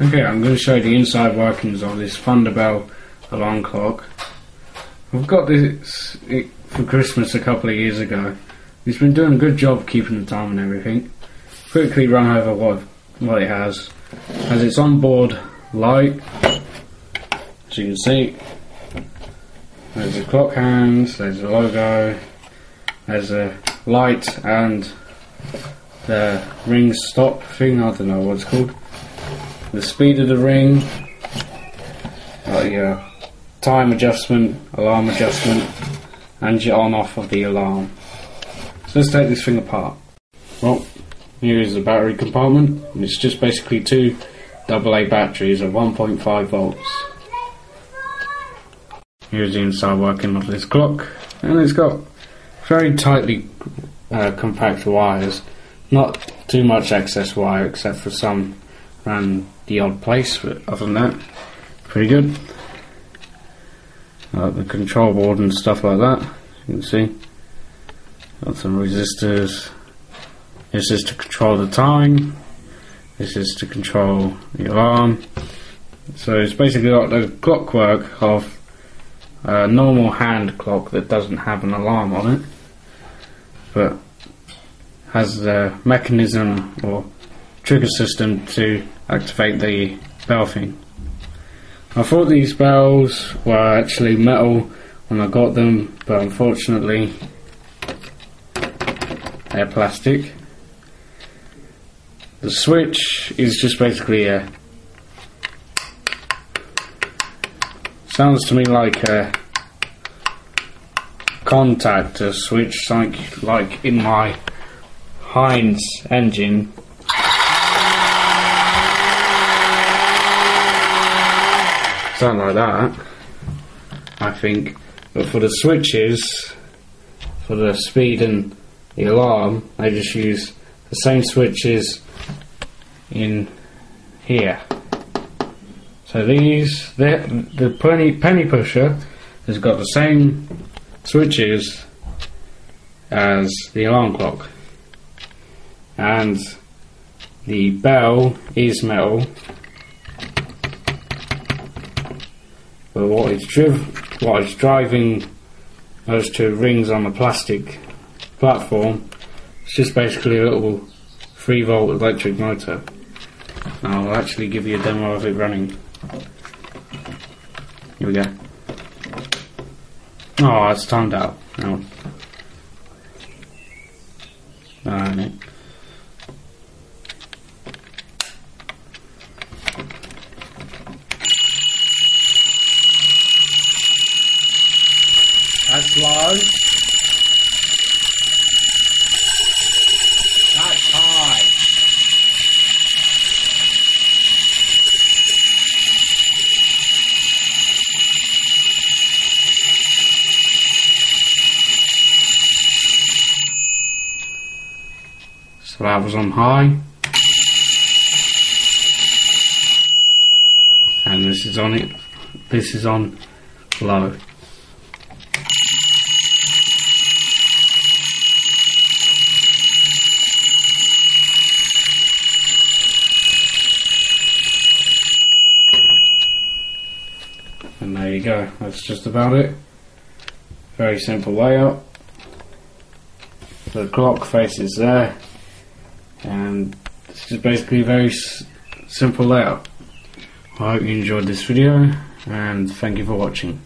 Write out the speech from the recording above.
Okay, I'm going to show you the inside workings of this Thunderbell alarm clock. I've got this for Christmas a couple of years ago. It's been doing a good job keeping the time and everything. Quickly run over what it has. Has its onboard light, as you can see. There's the clock hands, there's the logo, there's a light and the ring stop thing, I don't know what it's called. The speed of the ring, your time adjustment, alarm adjustment, and your on off of the alarm. So let's take this thing apart. Well, here is the battery compartment, and it's just basically two AA batteries of 1.5 volts. Here's the inside working of this clock, and it's got very tightly compact wires, not too much excess wire except for some around the odd place, but other than that, pretty good. The control board and stuff like that, you can see. Got some resistors. This is to control the time. This is to control the alarm. So it's basically got the clockwork of a normal hand clock that doesn't have an alarm on it, but has the mechanism or trigger system to activate the bell thing. I thought these bells were actually metal when I got them, but unfortunately they're plastic. The switch is just basically sounds to me like a contactor switch, something like in my Heinz engine. Something like that, I think. But for the switches, for the speed and the alarm, they just use the same switches in here. So these, the penny pusher has got the same switches as the alarm clock, and the bell is metal, but what is driving those two rings on the plastic platform is just basically a little 3-volt electric motor. I'll actually give you a demo of it running. Here we go. Oh, it's timed out. No. Alright. That's low. That's high. So that was on high, and this is on it. This is on low. And there you go, that's just about it. Very simple layout. The clock faces there, and it's just basically a very simple layout. I hope you enjoyed this video, and thank you for watching.